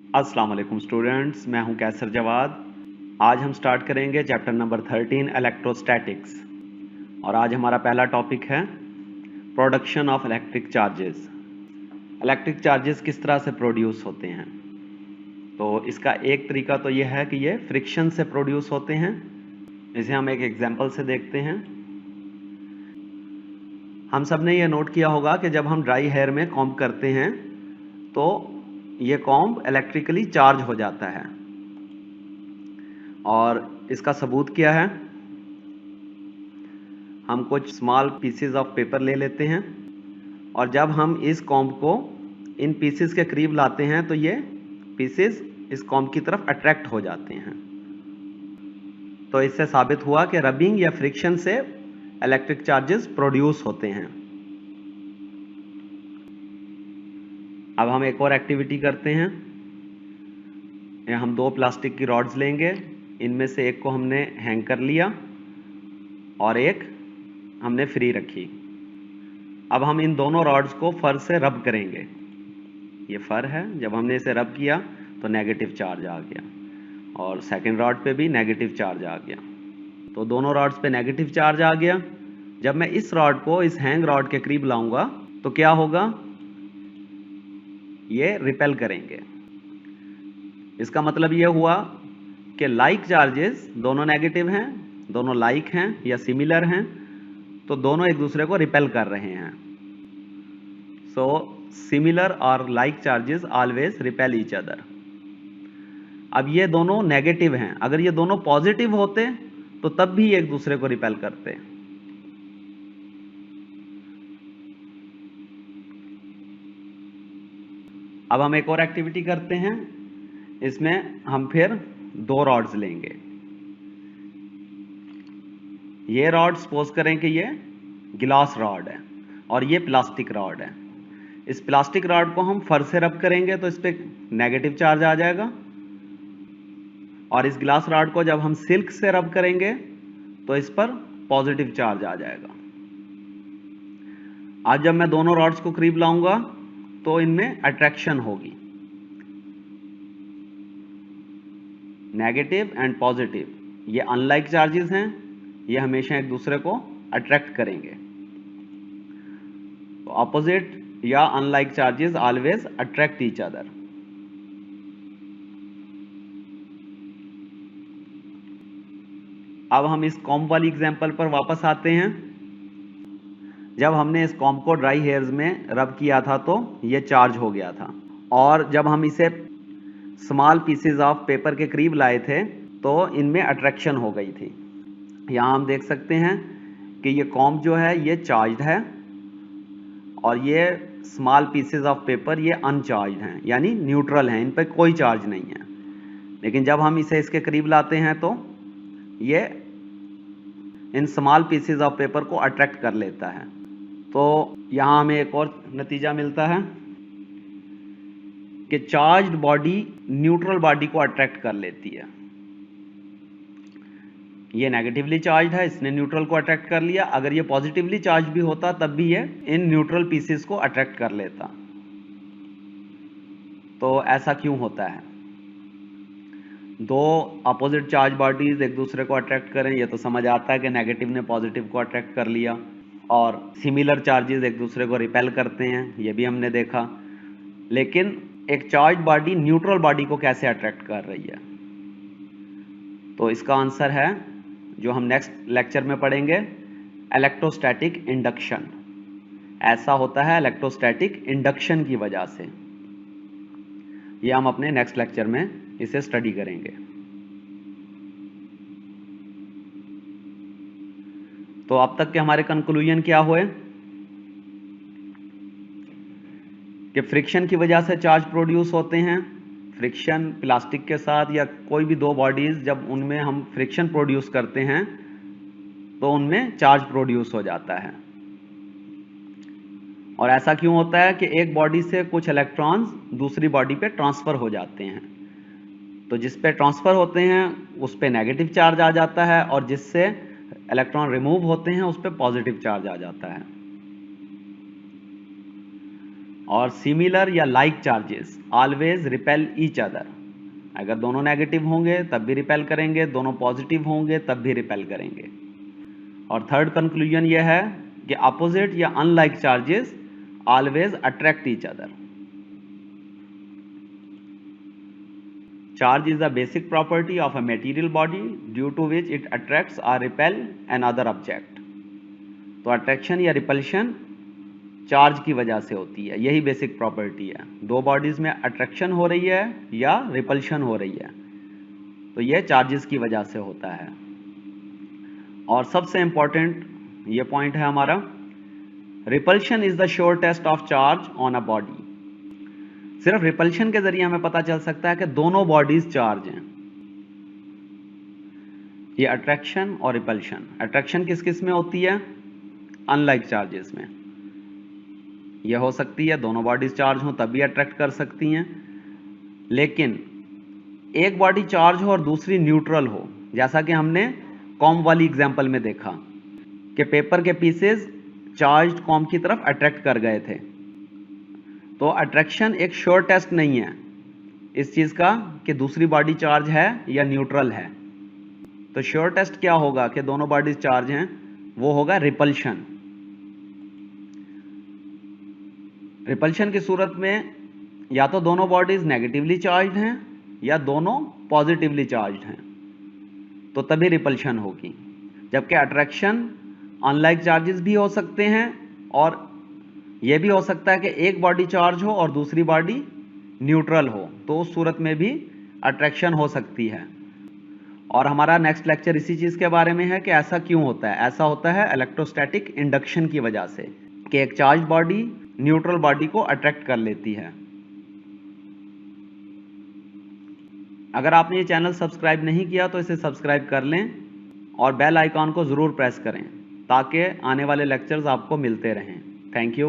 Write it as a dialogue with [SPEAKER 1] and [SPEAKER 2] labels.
[SPEAKER 1] अस्सलाम वालेकुम स्टूडेंट्स, मैं हूं कैसर जवाद। आज हम स्टार्ट करेंगे चैप्टर नंबर 13 इलेक्ट्रोस्टैटिक्स और आज हमारा पहला टॉपिक है production of electric charges. Electric charges किस तरह से प्रोड्यूस होते हैं? तो इसका एक तरीका तो यह है कि ये फ्रिक्शन से प्रोड्यूस होते हैं। इसे हम एक एग्जांपल से देखते हैं। हम सब ने यह नोट किया होगा कि जब हम ड्राई हेयर में कॉम्ब करते हैं तो ये कॉम्ब इलेक्ट्रिकली चार्ज हो जाता है। और इसका सबूत क्या है? हम कुछ स्मॉल पीसेस ऑफ पेपर ले लेते हैं और जब हम इस कॉम्ब को इन पीसेस के करीब लाते हैं तो ये पीसेस इस कॉम्ब की तरफ अट्रैक्ट हो जाते हैं। तो इससे साबित हुआ कि रबिंग या फ्रिक्शन से इलेक्ट्रिक चार्जेस प्रोड्यूस होते हैं। अब हम एक और एक्टिविटी करते हैं। हम दो प्लास्टिक की रॉड्स लेंगे, इनमें से एक को हमने हैंग कर लिया और एक हमने फ्री रखी। अब हम इन दोनों रॉड्स को फर से रब करेंगे। ये फर है, जब हमने इसे रब किया तो नेगेटिव चार्ज आ गया और सेकंड रॉड पे भी नेगेटिव चार्ज आ गया। तो दोनों रॉड्स पे नेगेटिव चार्ज आ गया। जब मैं इस रॉड को इस हैंग रॉड के करीब लाऊंगा तो क्या होगा? ये रिपेल करेंगे। इसका मतलब ये हुआ कि लाइक चार्जेस दोनों नेगेटिव हैं, दोनों लाइक हैं या सिमिलर हैं, तो दोनों एक दूसरे को रिपेल कर रहे हैं। सो सिमिलर और like charges always repel each other. अब ये दोनों नेगेटिव हैं, अगर ये दोनों पॉजिटिव होते तो तब भी एक दूसरे को रिपेल करते। अब हम एक और एक्टिविटी करते हैं। इसमें हम फिर दो रॉड्स लेंगे। ये रॉड सपोज करें कि ये गिलास रॉड है और ये प्लास्टिक रॉड है। इस प्लास्टिक रॉड को हम फर से रब करेंगे तो इस पे नेगेटिव चार्ज आ जाएगा और इस गिलास रॉड को जब हम सिल्क से रब करेंगे तो इस पर पॉजिटिव चार्ज आ जाएगा। आज जब मैं दोनों रॉड्स को करीब लाऊंगा तो इनमें अट्रैक्शन होगी, नेगेटिव एंड पॉजिटिव। ये अनलाइक चार्जेस हैं, ये हमेशा एक दूसरे को अट्रैक्ट करेंगे। तो ऑपोजिट या unlike charges always attract each other. अब हम इस कॉम्ब वाली एग्जांपल पर वापस आते हैं। जब हमने इस कॉम्ब को ड्राई हेयर्स में रब किया था तो ये चार्ज हो गया था और जब हम इसे स्मॉल पीसेस ऑफ पेपर के करीब लाए थे तो इनमें अट्रैक्शन हो गई थी। यहाँ हम देख सकते हैं कि ये कॉम्ब जो है ये चार्ज्ड है और ये स्मॉल पीसेस ऑफ पेपर ये अनचार्ज्ड हैं, यानी न्यूट्रल हैं, इन पर कोई चार्ज नहीं है। लेकिन जब हम इसे इसके करीब लाते हैं तो ये in small pieces of paper को अट्रैक्ट कर लेता है। तो यहाँ हमें एक और नतीजा मिलता है कि चार्ज्ड बॉडी न्यूट्रल बॉडी को अट्रैक्ट कर लेती है। ये नेगेटिवली चार्ज्ड है, इसने न्यूट्रल को अट्रैक्ट कर लिया। अगर ये पॉजिटिवली चार्ज भी होता तब भी ये इन न्यूट्रल पीसेस को अट्रैक्ट कर लेता। तो ऐसा क्यों होता है? दो अपोजिट चार्ज बॉडीज एक दूसरे को अट्रैक्ट करें, ये तो समझ आता है कि नेगेटिव ने पॉजिटिव को अट्रैक्ट कर लिया, और सिमिलर चार्जेस एक दूसरे को रिपेल करते हैं, ये भी हमने देखा। लेकिन एक चार्ज बॉडी न्यूट्रल बॉडी को कैसे अट्रैक्ट कर रही है? तो इसका आंसर है जो हम नेक्स्ट लेक्चर में पढ़ेंगे, इलेक्ट्रोस्टैटिक इंडक्शन। ऐसा होता है इलेक्ट्रोस्टैटिक इंडक्शन की वजह से। ये हम अपने नेक्स्ट लेक्चर में इसे स्टडी करेंगे। तो अब तक के हमारे कंक्लूजन क्या हुए कि फ्रिक्शन की वजह से चार्ज प्रोड्यूस होते हैं। फ्रिक्शन प्लास्टिक के साथ या कोई भी दो बॉडीज जब उनमें हम फ्रिक्शन प्रोड्यूस करते हैं तो उनमें चार्ज प्रोड्यूस हो जाता है। और ऐसा क्यों होता है कि एक बॉडी से कुछ इलेक्ट्रॉन्स दूसरी बॉडी पे ट्रांसफर हो जाते हैं। तो जिस पे ट्रांसफर होते हैं उस पे नेगेटिव चार्ज आ जाता है और जिससे इलेक्ट्रॉन रिमूव होते हैं उस पे पॉजिटिव चार्ज आ जाता है। और सिमिलर या like charges always repel each other. अगर दोनों नेगेटिव होंगे तब भी रिपेल करेंगे, दोनों पॉजिटिव होंगे तब भी रिपेल करेंगे। और थर्ड कंक्लूजन यह है कि अपोजिट या unlike charges always attract each other. Charge is a basic property of a material body due to which it attracts or repel another object। तो अट्रैक्शन या रिपल्शन चार्ज की वजह से होती है, यही बेसिक प्रॉपर्टी है। दो बॉडीज में अट्रैक्शन हो रही है या रिपल्शन हो रही है तो यह चार्जेस की वजह से होता है। और सबसे इंपॉर्टेंट ये पॉइंट है हमारा, repulsion is the sure test of charge on a body. सिर्फ रिपल्शन के जरिए हमें पता चल सकता है कि दोनों बॉडीज चार्ज हैं। ये अट्रैक्शन और रिपल्शन, अट्रैक्शन किस किस में होती है? अनलाइक चार्जेस में। यह हो सकती है दोनों बॉडीज चार्ज हो तभी अट्रैक्ट कर सकती हैं, लेकिन एक बॉडी चार्ज हो और दूसरी न्यूट्रल हो, जैसा कि हमने कॉम वाली एग्जांपल में देखा कि पेपर के पीसेस चार्ज्ड कॉम की तरफ अट्रैक्ट कर गए थे। तो अट्रैक्शन एक श्योर टेस्ट नहीं है इस चीज का कि दूसरी बॉडी चार्ज है या न्यूट्रल है। तो श्योर टेस्ट क्या होगा कि दोनों बॉडीज चार्ज हैं? वो होगा रिपल्शन। रिपल्शन की सूरत में या तो दोनों बॉडीज नेगेटिवली चार्ज्ड हैं या दोनों पॉजिटिवली चार्ज्ड हैं, तो तभी रिपल्शन होगी। जबकि अट्रैक्शन अनलाइक चार्जेस भी हो सकते हैं और यह भी हो सकता है कि एक बॉडी चार्ज हो और दूसरी बॉडी न्यूट्रल हो, तो उस सूरत में भी अट्रैक्शन हो सकती है। और हमारा नेक्स्ट लेक्चर इसी चीज के बारे में है कि ऐसा क्यों होता है। ऐसा होता है इलेक्ट्रोस्टैटिक इंडक्शन की वजह से कि एक चार्ज बॉडी न्यूट्रल बॉडी को अट्रैक्ट कर लेती है। अगर आपने ये चैनल सब्सक्राइब नहीं किया तो इसे सब्सक्राइब कर लें और बेल आइकॉन को जरूर प्रेस करें ताकि आने वाले लेक्चर्स आपको मिलते रहें। Thank you.